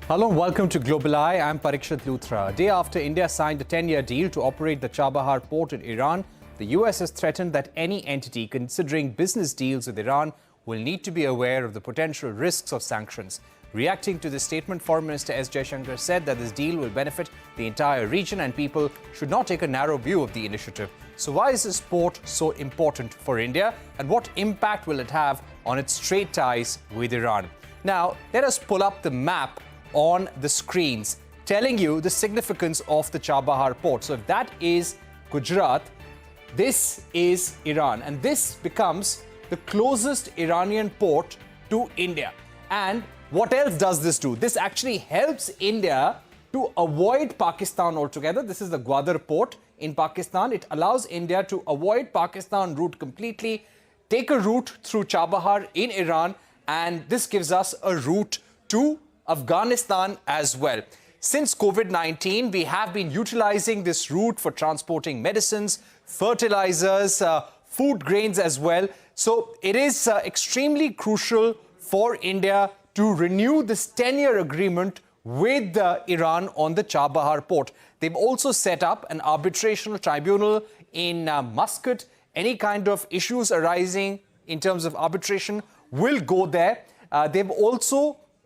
Hello and welcome to Global Eye. I'm Parikshit Luthra. A day after India signed a 10-year deal to operate the Chabahar Port in Iran, the US has threatened that any entity considering business deals with Iran will need to be aware of the potential risks of sanctions. Reacting to this statement, Foreign Minister S. Jaishankar said that this deal will benefit the entire region and people should not take a narrow view of the initiative. So why is this port so important for India and what impact will it have on its trade ties with Iran? Now, let us pull up the map on the screens telling you the significance of the Chabahar port. So if that is Gujarat, this is Iran, and this becomes the closest Iranian port to India. And what else does this do? This actually helps India to avoid Pakistan altogether. This is the Gwadar port in Pakistan. It allows India to avoid Pakistan route completely, take a route through Chabahar in Iran, and this gives us a route to Afghanistan as well. Since COVID-19, we have been utilizing this route for transporting medicines, fertilizers, food grains as well. So it is extremely crucial for India to renew this 10-year agreement with Iran on the Chabahar port. They've also set up an arbitration tribunal in Muscat. Any kind of issues arising in terms of arbitration will go there.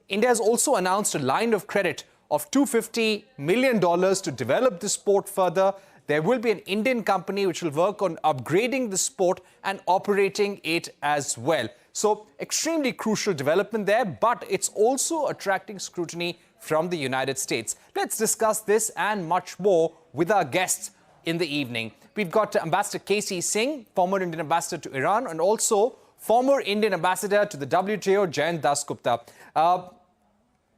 India has also announced a line of credit of $250 million to develop this port further. There will be an Indian company which will work on upgrading this port and operating it as well. So, extremely crucial development there, but it's also attracting scrutiny from the United States. Let's discuss this and much more with our guests in the evening. We've got Ambassador KC Singh, former Indian Ambassador to Iran, and also former Indian Ambassador to the WTO, Jayant Dasgupta.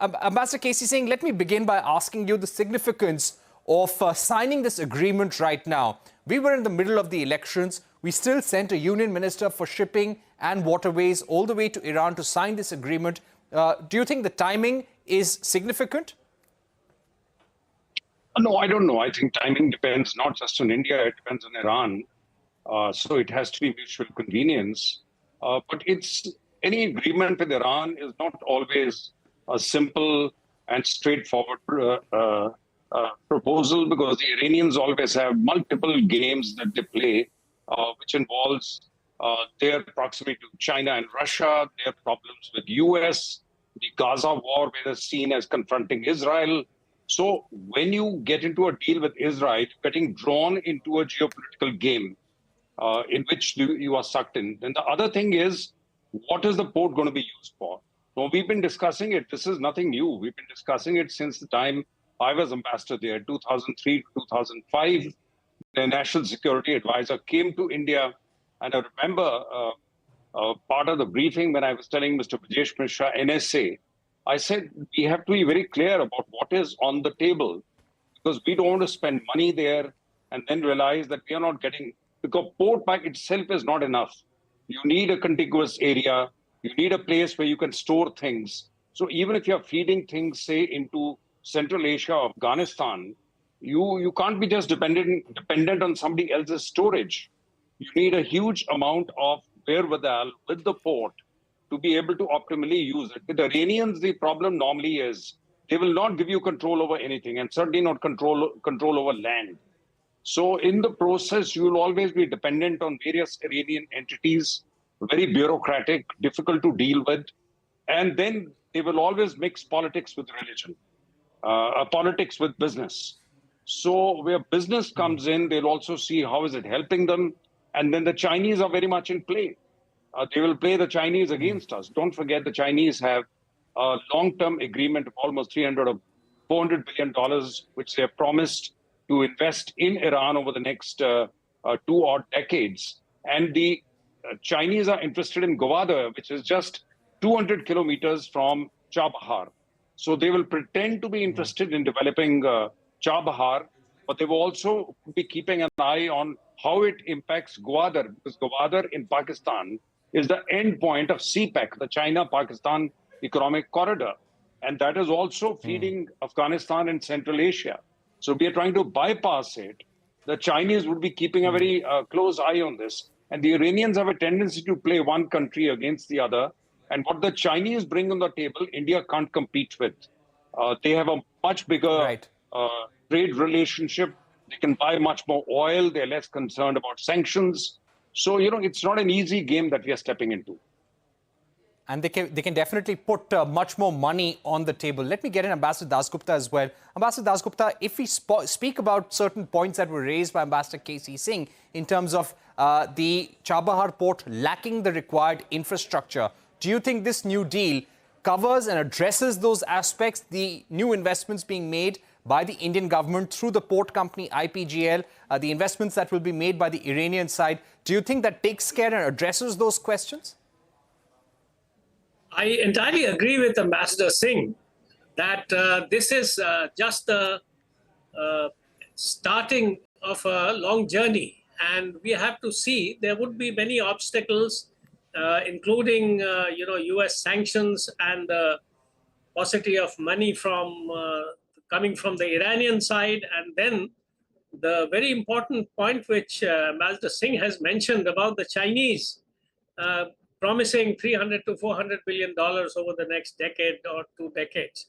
Ambassador KC Singh, let me begin by asking you the significance of signing this agreement right now. We were in the middle of the elections. We still sent a union minister for shipping and waterways all the way to Iran to sign this agreement. Do you think the timing is significant? No, I don't know. I think timing depends not just on India, it depends on Iran. So it has to be mutual convenience. But any agreement with Iran is not always a simple and straightforward proposal, because the Iranians always have multiple games that they play, which involves their proximity to China and Russia, their problems with US, the Gaza war, where they're seen as confronting Israel. So when you get into a deal with Israel, you're getting drawn into a geopolitical game in which you are sucked in. And the other thing is, what is the port going to be used for? No, we've been discussing it. This is nothing new. We've been discussing it since the time I was ambassador there, 2003 to 2005. The National Security Advisor came to India. And I remember part of the briefing when I was telling Mr. Brajesh Mishra, NSA, I said, we have to be very clear about what is on the table, because we don't want to spend money there and then realize that we are not getting, because port by itself is not enough. You need a contiguous area. You need a place where you can store things. So even if you're feeding things, say, into Central Asia or Afghanistan, you can't be just dependent on somebody else's storage. You need a huge amount of wherewithal with the port to be able to optimally use it. With the Iranians, the problem normally is they will not give you control over anything, and certainly not control over land. So in the process, you will always be dependent on various Iranian entities, very bureaucratic, difficult to deal with. And then they will always mix politics with religion, politics with business. So where business comes in, they'll also see how is it helping them. And then the Chinese are very much in play. They will play the Chinese against us. Don't forget, the Chinese have a long-term agreement of almost $300 or $400 billion, which they have promised to invest in Iran over the next 2 odd decades. And the Chinese are interested in Gwadar, which is just 200 kilometers from Chabahar. So they will pretend to be interested in developing Chabahar, but they will also be keeping an eye on how it impacts Gwadar, because Gwadar in Pakistan is the end point of CPEC, the China-Pakistan Economic Corridor. And that is also feeding Afghanistan and Central Asia. So we are trying to bypass it. The Chinese would be keeping a very close eye on this. And the Iranians have a tendency to play one country against the other. And what the Chinese bring on the table, India can't compete with. They have a much bigger Right. trade relationship. They can buy much more oil. They're less concerned about sanctions. So, it's not an easy game that we are stepping into. And they can definitely put much more money on the table. Let me get in Ambassador Dasgupta as well. Ambassador Dasgupta, if we speak about certain points that were raised by Ambassador KC Singh in terms of the Chabahar port lacking the required infrastructure, do you think this new deal covers and addresses those aspects, the new investments being made by the Indian government through the port company IPGL, the investments that will be made by the Iranian side? Do you think that takes care and addresses those questions? I entirely agree with Ambassador Singh that this is just the starting of a long journey. And we have to see there would be many obstacles, including, US sanctions and the paucity of money from coming from the Iranian side. And then the very important point which Ambassador Singh has mentioned about the Chinese promising $300 to $400 billion over the next decade or 2 decades.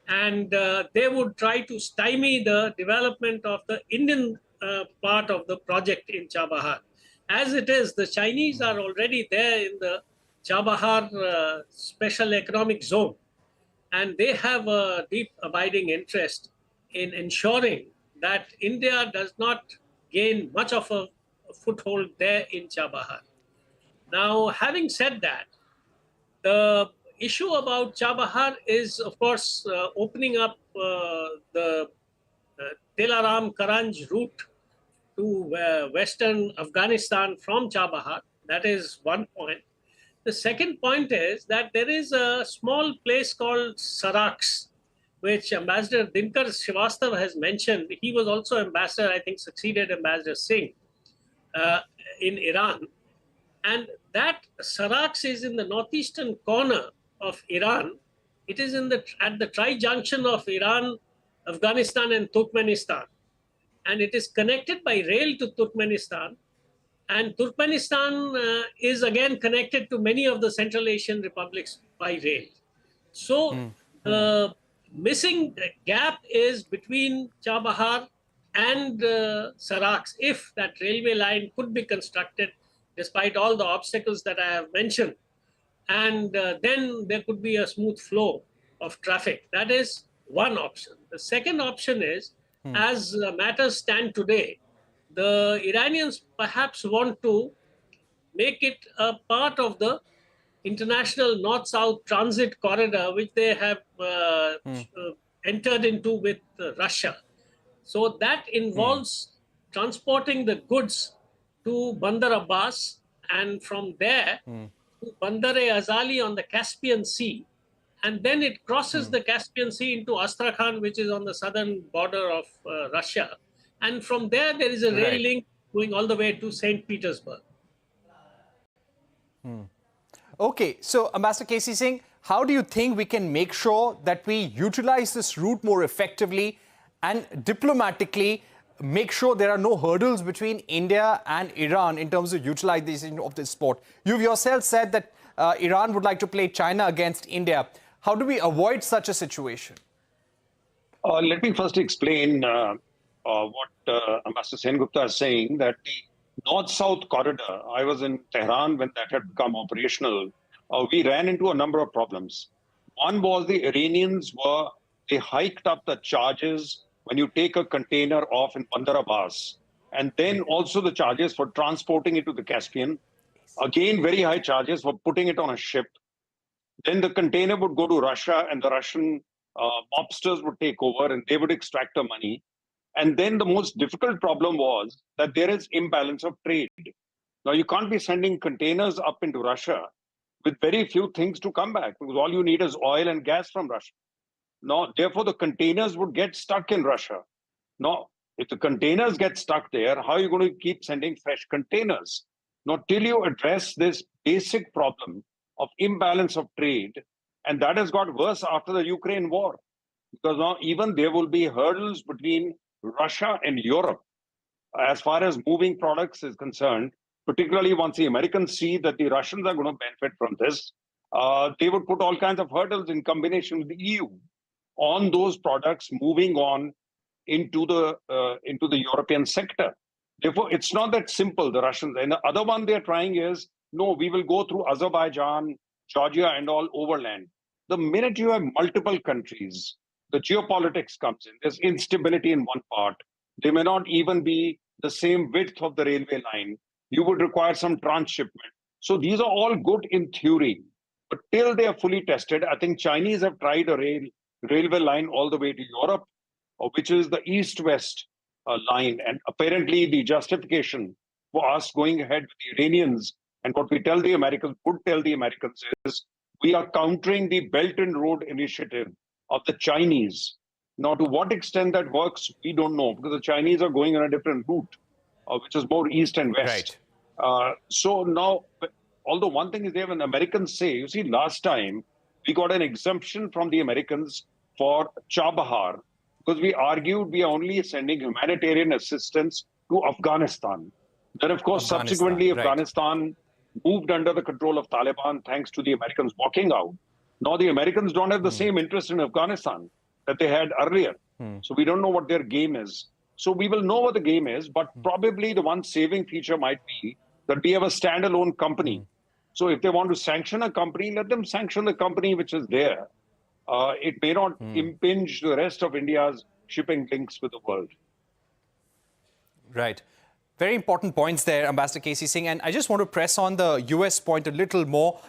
And they would try to stymie the development of the Indian part of the project in Chabahar. As it is, the Chinese are already there in the Chabahar Special Economic Zone. And they have a deep abiding interest in ensuring that India does not gain much of a foothold there in Chabahar. Now, having said that, the issue about Chabahar is, of course, opening up the Dilaram-Karanj route to Western Afghanistan from Chabahar. That is one point. The second point is that there is a small place called Saraks, which Ambassador Dinkar Srivastav has mentioned. He was also ambassador, I think, succeeded Ambassador Singh in Iran. And that Saraks is in the northeastern corner of Iran. It is at the tri-junction of Iran, Afghanistan, and Turkmenistan. And it is connected by rail to Turkmenistan. And Turkmenistan is again connected to many of the Central Asian republics by rail. So the missing gap is between Chabahar and Saraks. If that railway line could be constructed, despite all the obstacles that I have mentioned, and then there could be a smooth flow of traffic. That is one option. The second option is, as matters stand today, the Iranians perhaps want to make it a part of the international north-south transit corridor, which they have entered into with Russia. So that involves transporting the goods to Bandar Abbas, and from there to Bandar-e-Azali on the Caspian Sea. And then it crosses the Caspian Sea into Astrakhan, which is on the southern border of Russia. And from there is a rail link going all the way to St. Petersburg. Okay, so Ambassador KC Singh, how do you think we can make sure that we utilize this route more effectively and diplomatically make sure there are no hurdles between India and Iran in terms of utilization of this port? You've yourself said that Iran would like to play China against India. How do we avoid such a situation? Let me first explain what Ambassador Sengupta is saying, that the north-south corridor, I was in Tehran when that had become operational. We ran into a number of problems. One was the Iranians they hiked up the charges when you take a container off in Bandar Abbas, and then also the charges for transporting it to the Caspian. Again, very high charges for putting it on a ship. Then the container would go to Russia, and the Russian mobsters would take over, and they would extract the money. And then the most difficult problem was that there is imbalance of trade. Now, you can't be sending containers up into Russia with very few things to come back, because all you need is oil and gas from Russia. Now, therefore, the containers would get stuck in Russia. Now, if the containers get stuck there, how are you going to keep sending fresh containers? Now, till you address this basic problem of imbalance of trade, and that has got worse after the Ukraine war, because now even there will be hurdles between Russia and Europe as far as moving products is concerned, particularly once the Americans see that the Russians are going to benefit from this. They would put all kinds of hurdles in combination with the EU. on those products moving on into the European sector. Therefore, it's not that simple, the Russians. And the other one they're trying is, no, we will go through Azerbaijan, Georgia, and all overland. The minute you have multiple countries, the geopolitics comes in. There's instability in one part. They may not even be the same width of the railway line. You would require some transshipment. So these are all good in theory. But till they are fully tested, I think Chinese have tried a railway line all the way to Europe, which is the east-west line. And apparently the justification for us going ahead with the Iranians and what we tell the Americans, would tell the Americans is, we are countering the Belt and Road Initiative of the Chinese. Now, to what extent that works, we don't know, because the Chinese are going on a different route, which is more east and west. Right. So now, although one thing is they have an American say, you see, last time we got an exemption from the Americans for Chabahar, because we argued we are only sending humanitarian assistance to Afghanistan. Then, of course, subsequently, right, Afghanistan moved under the control of Taliban thanks to the Americans walking out. Now the Americans don't have the same interest in Afghanistan that they had earlier. So we don't know what their game is. So we will know what the game is, but probably the one saving feature might be that we have a standalone company. So if they want to sanction a company, let them sanction the company which is there. It may not impinge the rest of India's shipping links with the world. Right. Very important points there, Ambassador KC Singh. And I just want to press on the US point a little more.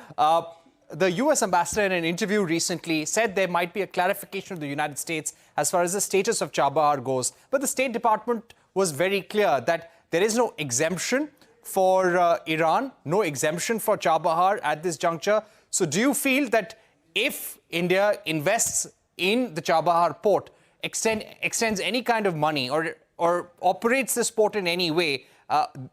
The US ambassador in an interview recently said there might be a clarification of the United States as far as the status of Chabahar goes. But the State Department was very clear that there is no exemption for Iran, no exemption for Chabahar at this juncture. So do you feel that if India invests in the Chabahar port, extends any kind of money or operates this port in any way,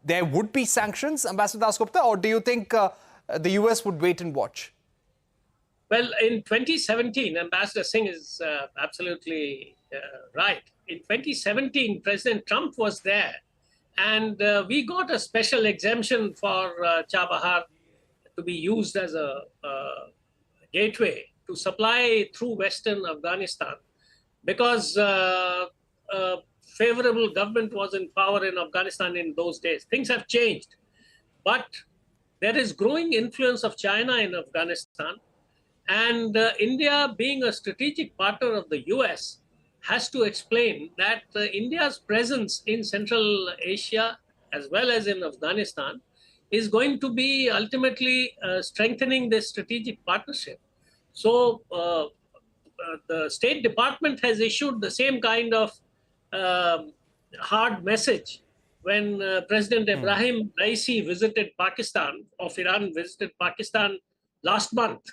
there would be sanctions, Ambassador Dasgupta, or do you think the US would wait and watch? Well, in 2017, Ambassador Singh is absolutely right. In 2017, President Trump was there, and we got a special exemption for Chabahar to be used as a gateway to supply through Western Afghanistan, because favorable government was in power in Afghanistan in those days. Things have changed, but there is growing influence of China in Afghanistan, and India, being a strategic partner of the US, has to explain that India's presence in Central Asia as well as in Afghanistan is going to be ultimately strengthening this strategic partnership. So the State Department has issued the same kind of hard message when President Ibrahim Raisi visited Pakistan, of Iran visited Pakistan last month.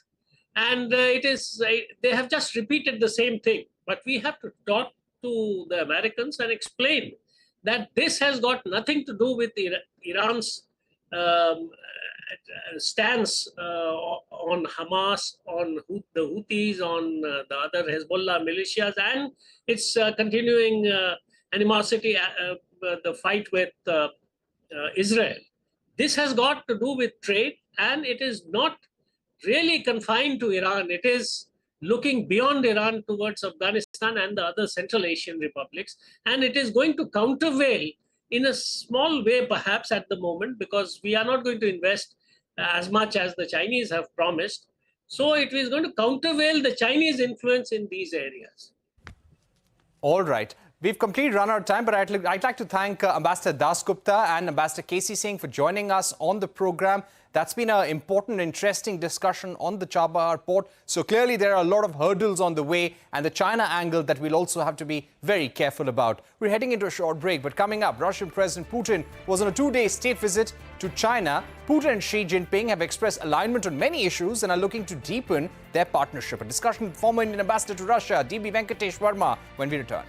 And they have just repeated the same thing. But we have to talk to the Americans and explain that this has got nothing to do with Iran's stance on Hamas, on the Houthis, on the other Hezbollah militias, and its continuing animosity, the fight with Israel. This has got to do with trade, and it is not really confined to Iran. It is looking beyond Iran towards Afghanistan and the other Central Asian republics, and it is going to countervail in a small way perhaps at the moment, because we are not going to invest as much as the Chinese have promised. So it is going to countervail the Chinese influence in these areas. All right. We've completely run out of time, but I'd like to thank Ambassador Dasgupta and Ambassador KC Singh for joining us on the program. That's been an important, interesting discussion on the Chabahar port. So clearly there are a lot of hurdles on the way, and the China angle that we'll also have to be very careful about. We're heading into a short break, but coming up, Russian President Putin was on a 2-day state visit to China. Putin and Xi Jinping have expressed alignment on many issues and are looking to deepen their partnership. A discussion with former Indian Ambassador to Russia, DB Venkatesh Verma, when we return.